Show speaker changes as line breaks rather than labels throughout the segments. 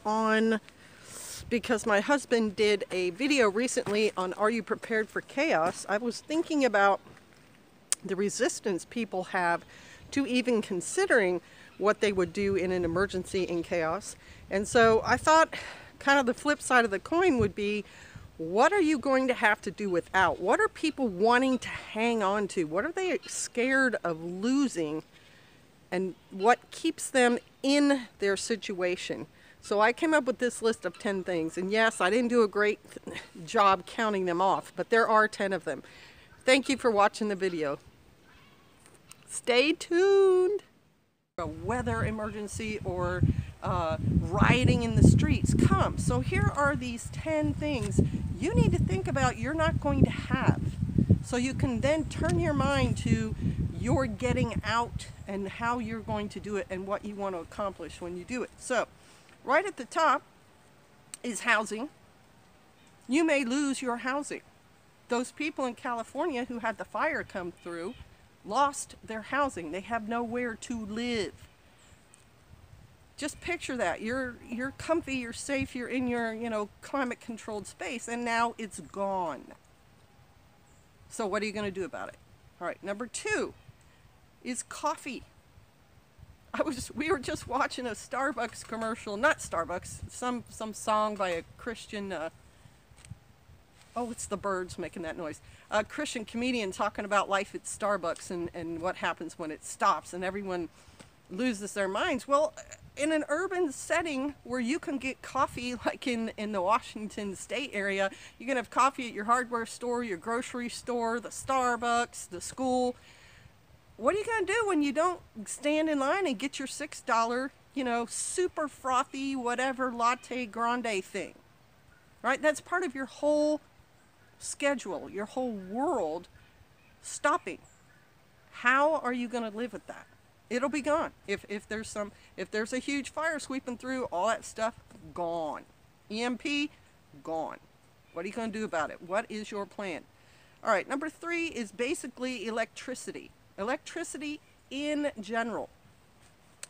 On because my husband did a video recently on Are You Prepared for Chaos? I was thinking about the resistance people have to even considering what they would do in an emergency in chaos. And so I thought kind of the flip side of the coin would be, what are you going to have to do without? What are people wanting to hang on to? What are they scared of losing? And what keeps them in their situation? So I came up with this list of 10 things. And yes, I didn't do a great job counting them off, but there are 10 of them. Thank you for watching the video. Stay tuned. A weather emergency or rioting in the streets come. So here are these 10 things you need to think about you're not going to have. So you can then turn your mind to your getting out and how you're going to do it and what you want to accomplish when you do it. So right at the top is housing. You may lose your housing. Those people in California who had the fire come through lost their housing. They have nowhere to live. Just picture that. You're comfy, you're safe, you're in your, climate controlled space, and now it's gone. So what are you going to do about it? All right, number 2 is coffee. We were just watching a Starbucks commercial, not Starbucks, some song by a Christian, it's the birds making that noise. A Christian comedian talking about life at Starbucks and what happens when it stops and everyone loses their minds. Well, in an urban setting where you can get coffee, like in the Washington State area, you can have coffee at your hardware store, your grocery store, the Starbucks, the school. What are you going to do when you don't stand in line and get your $6, super frothy, whatever, latte grande thing? Right? That's part of your whole schedule, your whole world stopping. How are you going to live with that? It'll be gone. If there's a huge fire sweeping through, all that stuff, gone. EMP, gone. What are you going to do about it? What is your plan? All right, number 3 is basically electricity. Electricity in general.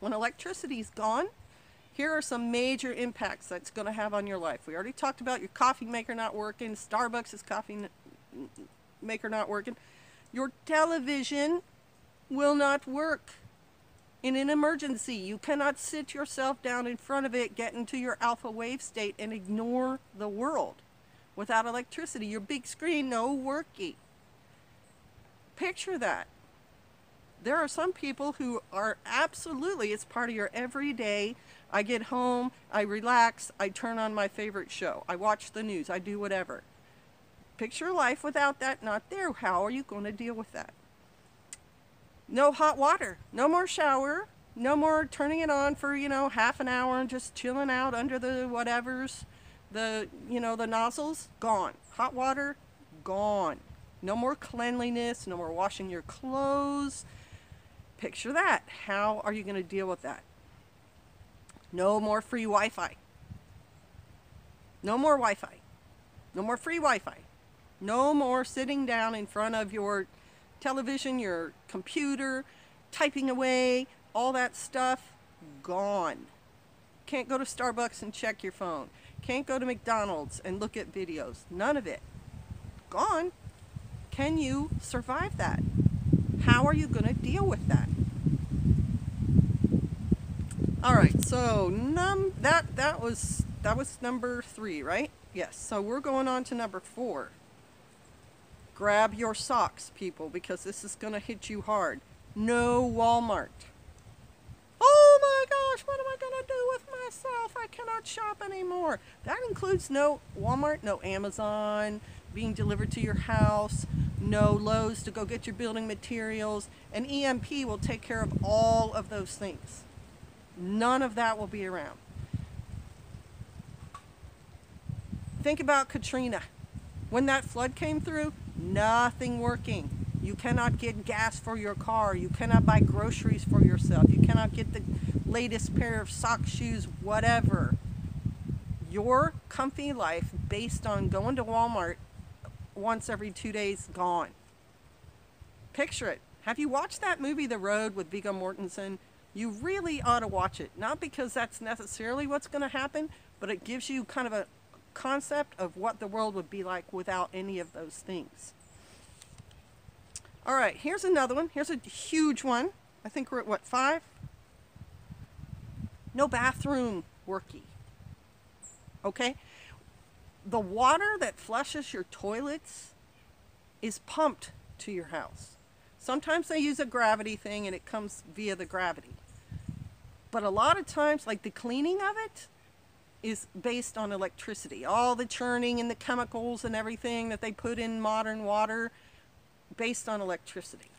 When electricity is gone, here are some major impacts that's going to have on your life. We already talked about your coffee maker not working, Starbucks' coffee maker not working. Your television will not work. In an emergency, you cannot sit yourself down in front of it, get into your alpha wave state, and ignore the world. Without electricity, your big screen, no working. Picture that. There are some people who are absolutely, it's part of your everyday. I get home, I relax, I turn on my favorite show, I watch the news, I do whatever. Picture life without that not there. How are you going to deal with that? No hot water, no more shower, no more turning it on for, half an hour and just chilling out under the whatevers, the nozzles, gone. Hot water, gone. No more cleanliness, no more washing your clothes. Picture that. How are you going to deal with that? No more free Wi-Fi. No more Wi-Fi. No more free Wi-Fi. No more sitting down in front of your television, your computer, typing away, all that stuff, gone. Can't go to Starbucks and check your phone. Can't go to McDonald's and look at videos. None of it. Gone. Can you survive that? How are you going to deal with that? All right, so that was number 3, right? Yes. So we're going on to number 4. Grab your socks, people, because this is going to hit you hard. No Walmart. Oh my gosh, what am I going to do with myself? I cannot shop anymore. That includes no Walmart, no Amazon being delivered to your house, no Lowe's to go get your building materials, and EMP will take care of all of those things. None of that will be around. Think about Katrina. When that flood came through, nothing working. You cannot get gas for your car. You cannot buy groceries for yourself. You cannot get the latest pair of socks, shoes, whatever. Your comfy life based on going to Walmart once every 2 days, gone. Picture it. Have you watched that movie, The Road, with Viggo Mortensen? You really ought to watch it. Not because that's necessarily what's going to happen, but it gives you kind of a concept of what the world would be like without any of those things. All right, here's another one. Here's a huge one. I think we're at what, 5? No bathroom worky. Okay? The water that flushes your toilets is pumped to your house. Sometimes they use a gravity thing and it comes via the gravity. But a lot of times, like the cleaning of it is based on electricity. All the churning and the chemicals and everything that they put in modern water, based on electricity.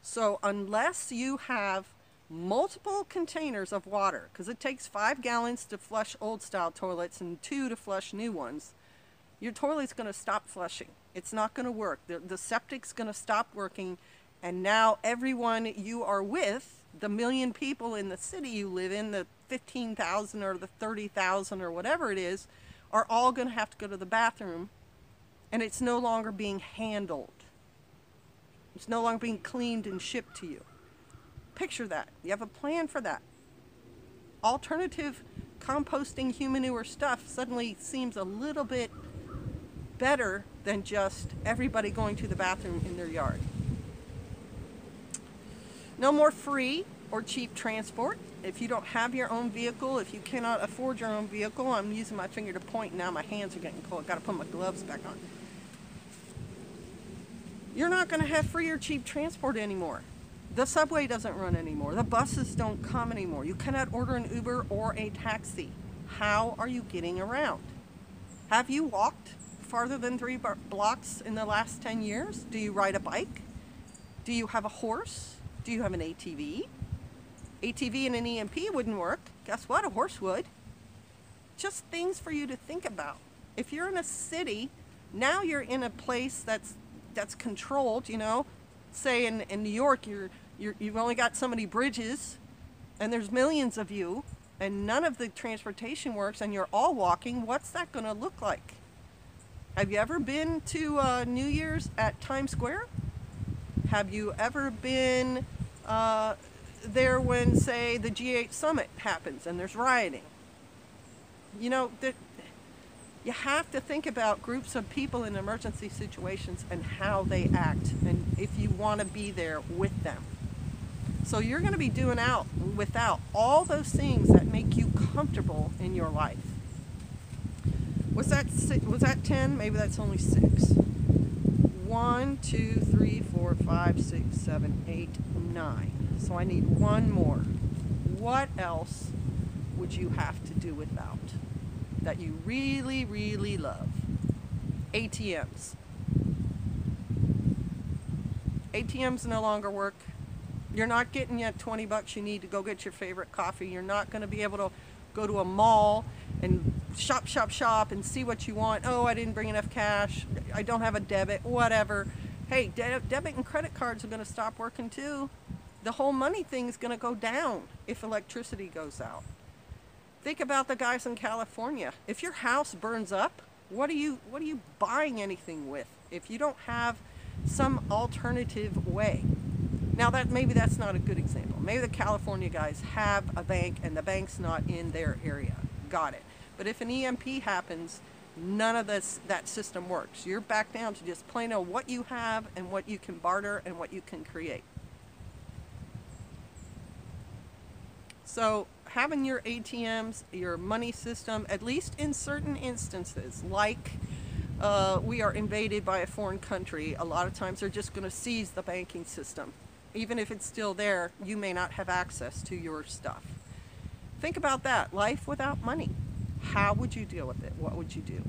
So unless you have multiple containers of water, because it takes 5 gallons to flush old style toilets and 2 to flush new ones, your toilet's going to stop flushing. It's not going to work. The septic's going to stop working, and now everyone you are with, the 1 million people in the city you live in, the 15,000 or the 30,000 or whatever it is, are all going to have to go to the bathroom, and it's no longer being handled. It's no longer being cleaned and shipped to you. Picture that. You have a plan for that. Alternative composting human manure stuff suddenly seems a little bit better than just everybody going to the bathroom in their yard. No more free or cheap transport. If you don't have your own vehicle, if you cannot afford your own vehicle, I'm using my finger to point now, my hands are getting cold. I've got to put my gloves back on. You're not going to have free or cheap transport anymore. The subway doesn't run anymore. The buses don't come anymore. You cannot order an Uber or a taxi. How are you getting around? Have you walked farther than 3 blocks in the last 10 years? Do you ride a bike? Do you have a horse? Do you have an ATV? ATV and an EMP wouldn't work. Guess what? A horse would. Just things for you to think about. If you're in a city, now you're in a place that's controlled, you know. Say in New York, you've only got so many bridges, and there's millions of you, and none of the transportation works, and you're all walking. What's that going to look like? Have you ever been to New Year's at Times Square? Have you ever been there when, say, the G8 summit happens and there's rioting? You know, you have to think about groups of people in emergency situations and how they act, and if you want to be there with them. So you're going to be doing without all those things that make you comfortable in your life. Was that 10? Maybe that's only 6. 1, 2, 3, 4, 5, 6, 7, 8, 9. So I need one more. What else would you have to do without that you really, really love? ATMs. ATMs no longer work. You're not getting yet $20 you need to go get your favorite coffee. You're not going to be able to go to a mall and shop and see what you want. Oh, I didn't bring enough cash. I don't have a debit, whatever. Hey, debit and credit cards are going to stop working too. The whole money thing is going to go down if electricity goes out. Think about the guys in California. If your house burns up, what are you buying anything with if you don't have some alternative way? Now maybe that's not a good example. Maybe the California guys have a bank and the bank's not in their area. Got it. But if an EMP happens, none of that system works. You're back down to just plain old what you have and what you can barter and what you can create. So having your ATMs, your money system, at least in certain instances, like we are invaded by a foreign country, a lot of times they're just going to seize the banking system. Even if it's still there, you may not have access to your stuff. Think about that. Life without money. How would you deal with it? What would you do?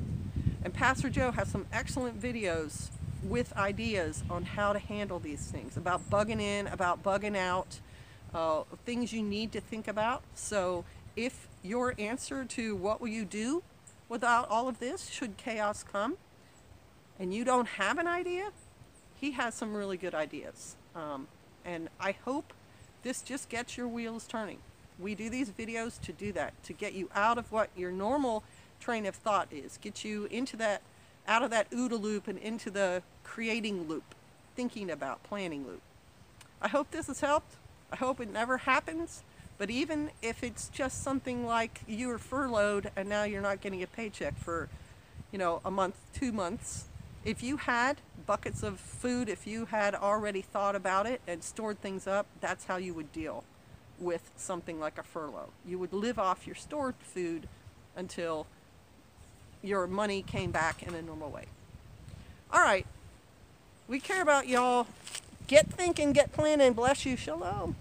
And Pastor Joe has some excellent videos with ideas on how to handle these things, about bugging in, about bugging out, things you need to think about. So if your answer to what will you do without all of this, should chaos come, and you don't have an idea, he has some really good ideas. And I hope this just gets your wheels turning. We do these videos to do that, to get you out of what your normal train of thought is, get you into that, out of that OODA loop and into the creating loop, thinking about, planning loop. I hope this has helped. I hope it never happens, But even if it's just something like you were furloughed and now you're not getting a paycheck for, a month, 2 months, if you had buckets of food, if you had already thought about it and stored things up, that's how you would deal with something like a furlough. You would live off your stored food until your money came back in a normal way. All right. We care about y'all. Get thinking, get planning. Bless you. Shalom.